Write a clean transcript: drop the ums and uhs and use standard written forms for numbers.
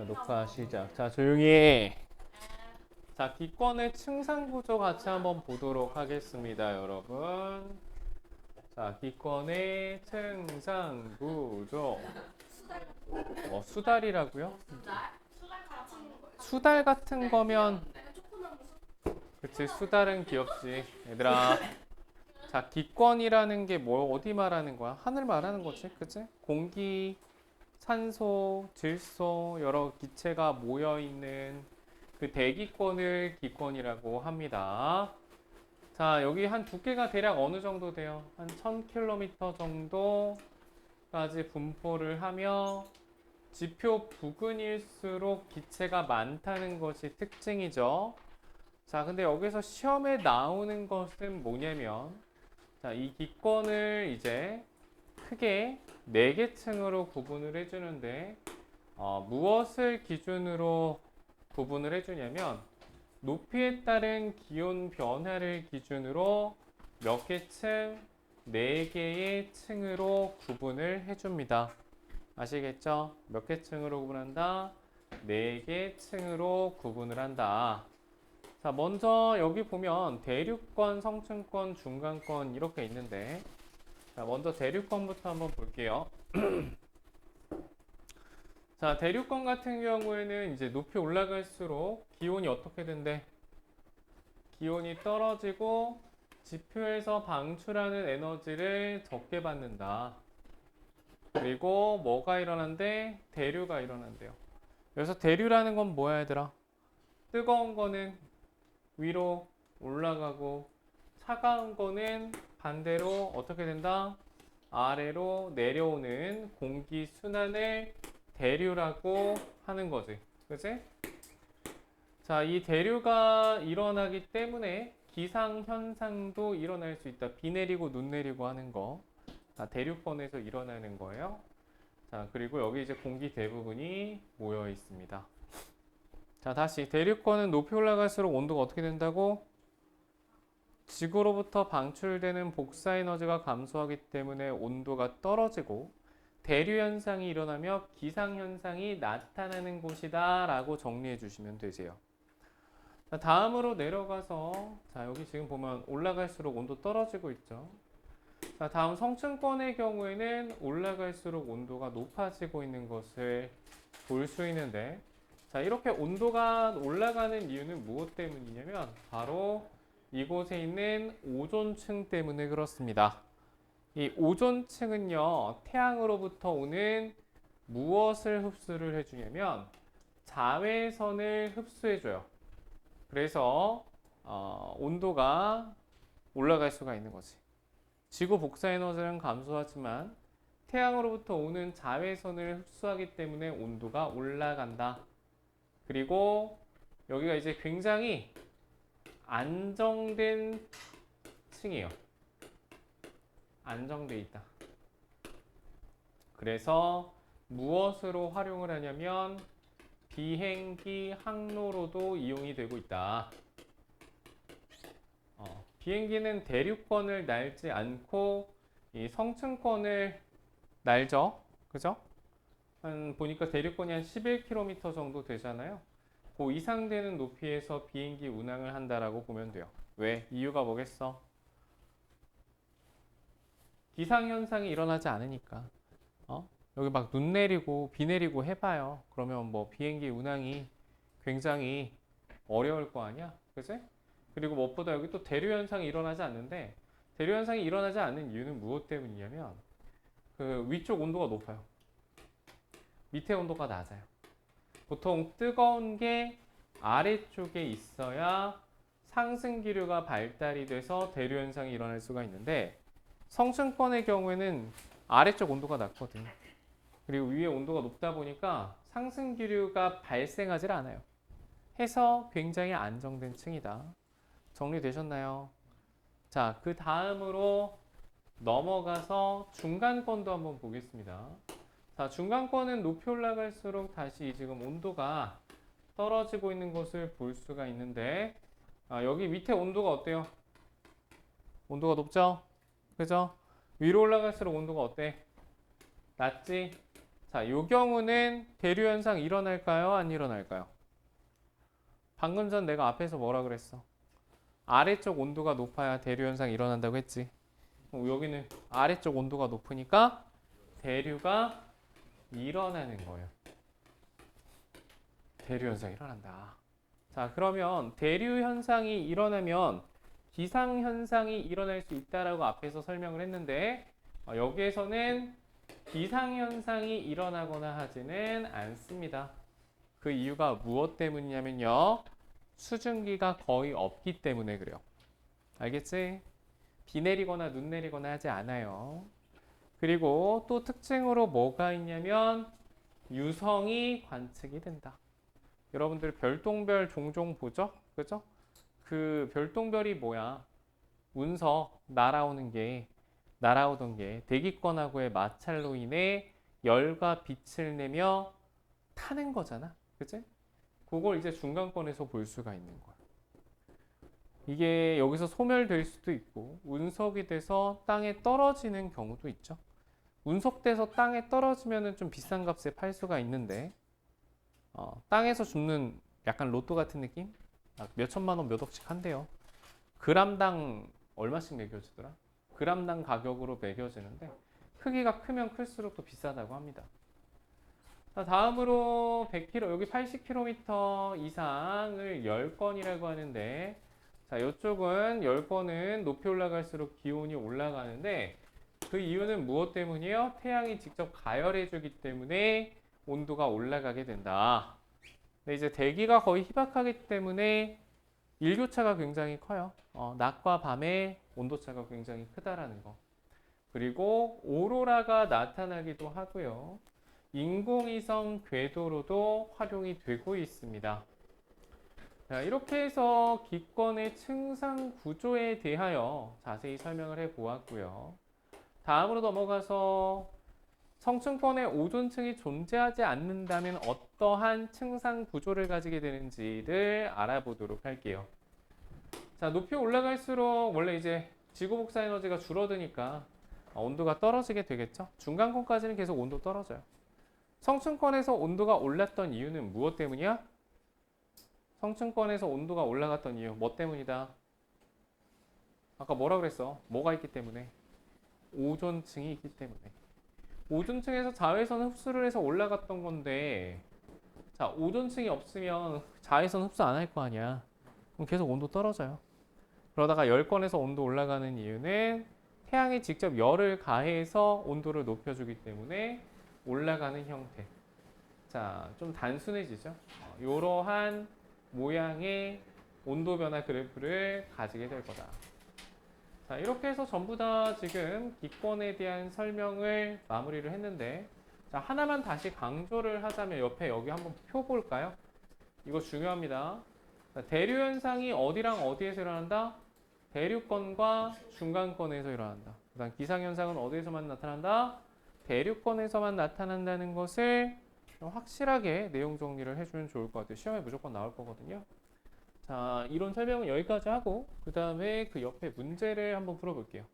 자, 녹화 시작. 자, 조용히 해. 자, 기권의 층상 구조 같이 한번 보도록 하겠습니다, 여러분. 자, 기권의 층상 구조. 수달이라고요? 수달 같은 거면, 그치, 수달은 귀엽지. 얘들아. 자, 기권이라는 게 뭐, 어디 말하는 거야? 하늘 말하는 거지, 그치? 공기, 산소, 질소, 여러 기체가 모여있는 그 대기권을 기권이라고 합니다. 자, 여기 한 두께가 대략 어느 정도 돼요? 한 1000km 정도까지 분포를 하며 지표 부근일수록 기체가 많다는 것이 특징이죠. 자, 근데 여기서 시험에 나오는 것은 뭐냐면, 자, 이 기권을 이제 크게 4개 층으로 구분을 해주는데, 무엇을 기준으로 구분을 해주냐면, 높이에 따른 기온 변화를 기준으로 몇 개 층? 4개의 층으로 구분을 해줍니다. 아시겠죠? 몇 개 층으로 구분한다? 4개 층으로 구분을 한다. 자, 먼저 여기 보면 대륙권, 성층권, 중간권 이렇게 있는데, 자, 먼저 대륙권부터 한번 볼게요. 자, 대륙권 같은 경우에는 이제 높이 올라갈수록 기온이 어떻게 된대? 기온이 떨어지고 지표에서 방출하는 에너지를 적게 받는다. 그리고 뭐가 일어난대? 대류가 일어난대요. 그래서 대류라는 건 뭐야, 얘들아? 뜨거운 거는 위로 올라가고 차가운 거는 반대로 어떻게 된다? 아래로 내려오는 공기 순환을 대류라고 하는 거지. 그치? 자, 이 대류가 일어나기 때문에 기상현상도 일어날 수 있다. 비 내리고 눈 내리고 하는 거. 대류권에서 일어나는 거예요. 자, 그리고 여기 이제 공기 대부분이 모여 있습니다. 자, 다시 대류권은 높이 올라갈수록 온도가 어떻게 된다고? 지구로부터 방출되는 복사 에너지가 감소하기 때문에 온도가 떨어지고 대류 현상이 일어나며 기상 현상이 나타나는 곳이다 라고 정리해 주시면 되세요. 자, 다음으로 내려가서 자, 여기 지금 보면 올라갈수록 온도 떨어지고 있죠. 자, 다음 성층권의 경우에는 올라갈수록 온도가 높아지고 있는 것을 볼 수 있는데, 자, 이렇게 온도가 올라가는 이유는 무엇 때문이냐면 바로 이곳에 있는 오존층 때문에 그렇습니다. 이 오존층은요, 태양으로부터 오는 무엇을 흡수를 해주냐면 자외선을 흡수해줘요. 그래서 온도가 올라갈 수가 있는 거지. 지구 복사 에너지는 감소하지만 태양으로부터 오는 자외선을 흡수하기 때문에 온도가 올라간다. 그리고 여기가 이제 굉장히 안정된 층이에요. 안정돼 있다. 그래서 무엇으로 활용을 하냐면 비행기 항로로도 이용이 되고 있다. 비행기는 대륙권을 날지 않고 이 성층권을 날죠. 그죠? 보니까 대륙권이 한 11km 정도 되잖아요. 그 이상 되는 높이에서 비행기 운항을 한다라고 보면 돼요. 왜? 이유가 뭐겠어? 기상현상이 일어나지 않으니까. 여기 막 눈 내리고 비 내리고 해봐요. 그러면 뭐 비행기 운항이 굉장히 어려울 거 아니야? 그치? 그리고 무엇보다 여기 또 대류 현상이 일어나지 않는데 대류 현상이 일어나지 않는 이유는 무엇 때문이냐면 그 위쪽 온도가 높아요. 밑에 온도가 낮아요. 보통 뜨거운 게 아래쪽에 있어야 상승 기류가 발달이 돼서 대류 현상이 일어날 수가 있는데 성층권의 경우에는 아래쪽 온도가 낮거든. 그리고 위에 온도가 높다 보니까 상승 기류가 발생하지 않아요. 해서 굉장히 안정된 층이다. 정리되셨나요? 자, 그 다음으로 넘어가서 중간권도 한번 보겠습니다. 자, 중간권은 높이 올라갈수록 다시 지금 온도가 떨어지고 있는 것을 볼 수가 있는데 여기 밑에 온도가 어때요? 온도가 높죠? 그죠? 위로 올라갈수록 온도가 어때? 낮지? 자, 요 경우는 대류 현상 일어날까요? 안 일어날까요? 방금 전 내가 앞에서 뭐라 그랬어? 아래쪽 온도가 높아야 대류 현상이 일어난다고 했지. 여기는 아래쪽 온도가 높으니까 대류가 일어나는 거예요. 대류 현상이 일어난다. 자, 그러면 대류 현상이 일어나면 기상 현상이 일어날 수 있다라고 앞에서 설명을 했는데 여기에서는 기상 현상이 일어나거나 하지는 않습니다. 그 이유가 무엇 때문이냐면요. 수증기가 거의 없기 때문에 그래요. 알겠지? 비 내리거나 눈 내리거나 하지 않아요. 그리고 또 특징으로 뭐가 있냐면 유성이 관측이 된다. 여러분들 별똥별 종종 보죠? 그죠? 그 별똥별이 뭐야? 운석 날아오던 게 대기권하고의 마찰로 인해 열과 빛을 내며 타는 거잖아. 그치? 그걸 이제 중간권에서 볼 수가 있는 거야. 이게 여기서 소멸될 수도 있고 운석이 돼서 땅에 떨어지는 경우도 있죠. 운석돼서 땅에 떨어지면 좀 비싼 값에 팔 수가 있는데 땅에서 줍는 약간 로또 같은 느낌? 몇 천만 원 몇 억씩 한대요. 그람당 얼마씩 매겨지더라? 그람당 가격으로 매겨지는데 크기가 크면 클수록 또 비싸다고 합니다. 자, 다음으로 100km, 여기 80km 이상을 10건이라고 하는데 자, 이쪽은 10건은 높이 올라갈수록 기온이 올라가는데 그 이유는 무엇 때문이에요? 태양이 직접 가열해 주기 때문에 온도가 올라가게 된다. 근데 이제 대기가 거의 희박하기 때문에 일교차가 굉장히 커요. 낮과 밤의 온도차가 굉장히 크다라는 거. 그리고 오로라가 나타나기도 하고요. 인공위성 궤도로도 활용이 되고 있습니다. 자, 이렇게 해서 기권의 층상 구조에 대하여 자세히 설명을 해보았고요. 다음으로 넘어가서 성층권에 오존층이 존재하지 않는다면 어떠한 층상 구조를 가지게 되는지를 알아보도록 할게요. 자, 높이 올라갈수록 원래 이제 지구 복사 에너지가 줄어드니까 온도가 떨어지게 되겠죠. 중간권까지는 계속 온도 떨어져요. 성층권에서 온도가 올랐던 이유는 무엇 때문이야? 성층권에서 온도가 올라갔던 이유 뭐 때문이다? 아까 뭐라 그랬어? 뭐가 있기 때문에? 오존층이 있기 때문에. 오존층에서 자외선 흡수를 해서 올라갔던 건데 자, 오존층이 없으면 자외선 흡수 안 할 거 아니야. 그럼 계속 온도 떨어져요. 그러다가 열권에서 온도 올라가는 이유는 태양이 직접 열을 가해서 온도를 높여주기 때문에 올라가는 형태. 자, 좀 단순해지죠. 이러한 모양의 온도 변화 그래프를 가지게 될 거다. 자, 이렇게 해서 전부 다 지금 기권에 대한 설명을 마무리를 했는데 자, 하나만 다시 강조를 하자면 옆에 여기 한번 표 볼까요? 이거 중요합니다. 자, 대류 현상이 어디랑 어디에서 일어난다? 대류권과 중간권에서 일어난다. 그다음 기상 현상은 어디에서만 나타난다? 대류권에서만 나타난다는 것을 확실하게 내용 정리를 해주면 좋을 것 같아요. 시험에 무조건 나올 거거든요. 자, 이론 설명은 여기까지 하고 그 다음에 그 옆에 문제를 한번 풀어볼게요.